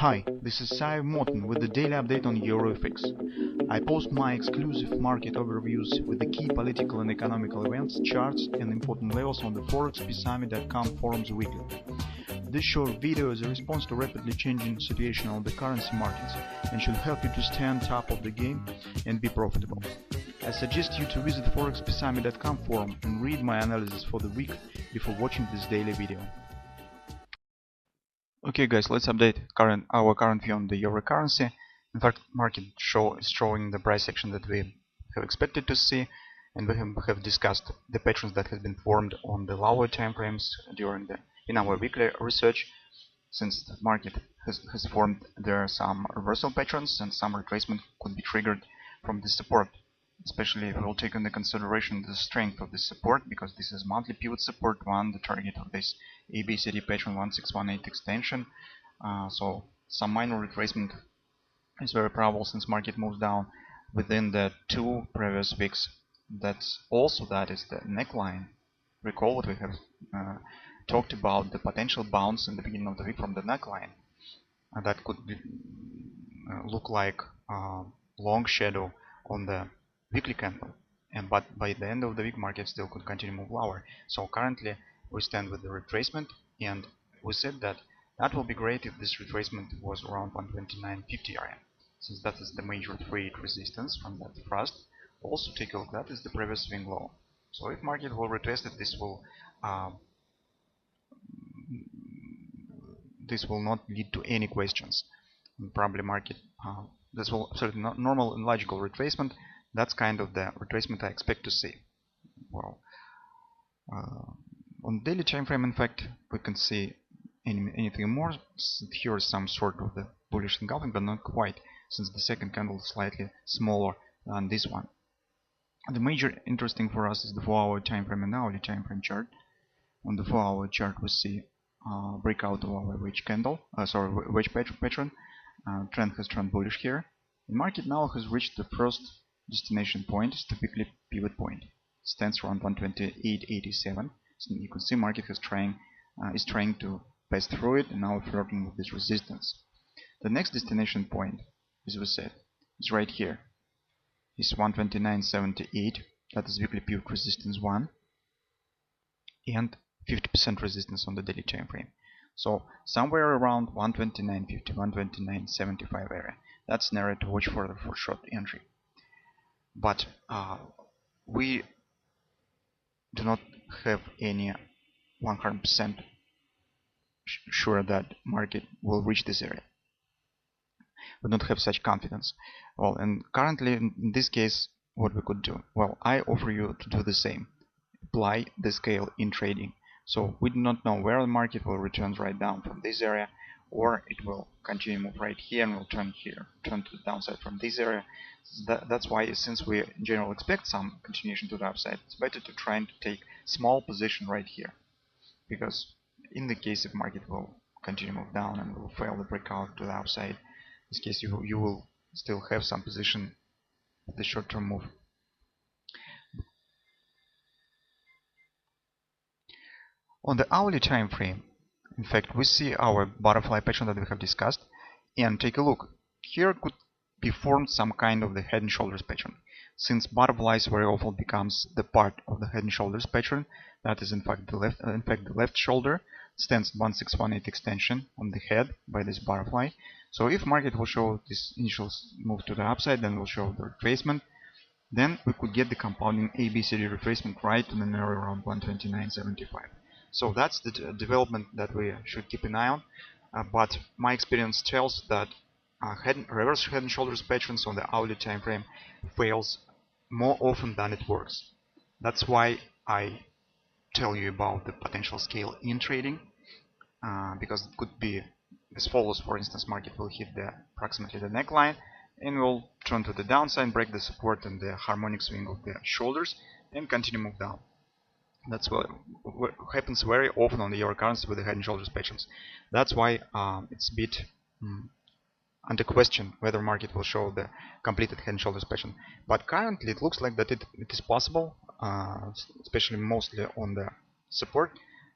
Hi, this is Sive Morten with the daily update on EuroFX. I post my exclusive market overviews with the key political and economical events, charts and important levels on the ForexPeaceArmy.com forums weekly. This short video is a response to rapidly changing situation on the currency markets and should help you to stay on top of the game and be profitable. I suggest you to visit ForexPeaceArmy.com forum and read my analysis for the week before watching this daily video. Okay guys, let's update our current view on the euro currency. In fact, market is showing the price action that we have expected to see, and we have discussed the patterns that have been formed on the lower time frames in our weekly research. Since the market has formed, there are some reversal patterns and some retracement could be triggered from the support. Especially if we will take into consideration the strength of this support, because this is monthly pivot support 1, the target of this ABCD pattern 1618 extension. So some minor retracement is very probable since market moves down within the 2 previous weeks. That is the neckline. Recall what we have talked about, the potential bounce in the beginning of the week from the neckline. That could look like a long shadow on the weekly candle, but by the end of the week market still could continue to move lower. So currently we stand with the retracement, and we said that will be great if this retracement was around 129.50 area, since that is the major trade resistance from that thrust. Also take a look, that is the previous swing low. So if market will retest it, this will not lead to any questions. And probably market this will absolutely normal and logical retracement. That's kind of the retracement I expect to see. Well, on the daily time frame, in fact, we can see anything more. Here is some sort of the bullish engulfing, but not quite, since the second candle is slightly smaller than this one. The major interesting for us is the 4-hour time frame and hourly time frame chart. On the 4-hour chart, we see breakout of our wedge candle, wedge pattern. Trend has turned bullish here. The market now has reached the first destination point, is the weekly pivot point. It stands around 128.87. So you can see market is trying to pass through it, and now flirting with this resistance. The next destination point, as we said, is right here. It's 129.78. That is weekly pivot resistance 1, and 50% resistance on the daily time frame. So somewhere around 129.50, 129.75 area. That's an area to watch for short entry. But we do not have any 100% sure that market will reach this area. We don't have such confidence. Well, and currently in this case, what we could do? Well, I offer you to do the same. Apply the scale in trading. So we do not know where the market will return right down from this area, or it will continue to move right here and will turn to the downside from this area. That's why, since we in general expect some continuation to the upside, it's better to try and take small position right here, because in the case if market will continue to move down and will fail the breakout to the upside, in this case you will still have some position at the short-term move. On the hourly time frame, in fact, we see our butterfly pattern that we have discussed, and take a look. Here could be formed some kind of the head and shoulders pattern. Since butterflies very often becomes the part of the head and shoulders pattern, that is in fact the left shoulder stands 1618 extension on the head by this butterfly. So if market will show this initial move to the upside, then will show the retracement, then we could get the compounding ABCD retracement right in an area around 129.75. So that's the development that we should keep an eye on. But my experience tells that reverse head and shoulders patterns on the hourly time frame fails more often than it works. That's why I tell you about the potential scale in trading, because it could be as follows. For instance, market will hit approximately the neckline and will turn to the downside, break the support and the harmonic swing of the shoulders, and continue to move down. That's what happens very often on the euro currency with the head and shoulders patterns. That's why it's a bit under question whether market will show the completed head and shoulders pattern. But currently it looks like that it is possible, especially mostly on the support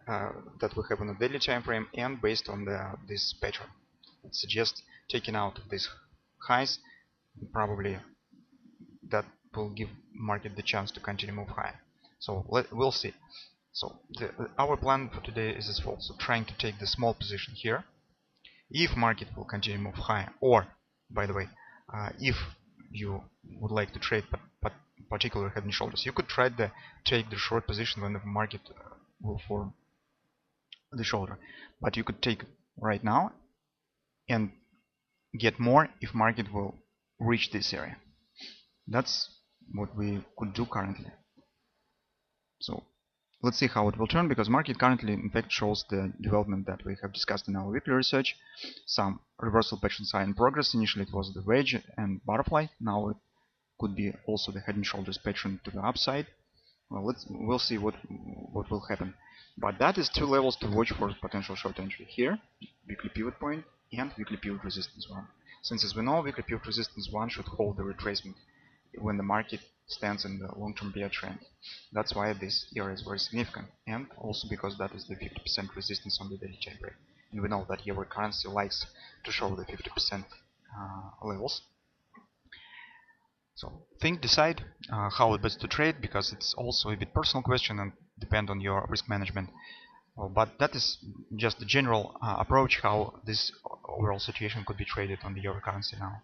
that we have on the daily time frame and based on this pattern. suggest taking out these highs. Probably that will give market the chance to continue move higher. So we'll see. So our plan for today is as follows. So trying to take the small position here. If market will continue move higher, or by the way, if you would like to trade but particular head and shoulders, you could try to take the short position when the market will form the shoulder, but you could take right now and get more if market will reach this area. That's what we could do currently. So let's see how it will turn, because market currently in fact shows the development that we have discussed in our weekly research. Some reversal pattern sign in progress. Initially it was the wedge and butterfly. Now it could be also the head and shoulders pattern to the upside. Well, we'll see what will happen. But that is two levels to watch for potential short entry here: weekly pivot point and weekly pivot resistance 1. Since as we know, weekly pivot resistance 1 should hold the retracement when the market stands in the long-term bear trend. That's why this area is very significant, and also because that is the 50% resistance on the daily time break. And we know that EUR currency likes to show the 50% levels. So decide how it best to trade, because it's also a bit personal question and depend on your risk management. But that is just a general approach how this overall situation could be traded on the euro currency now.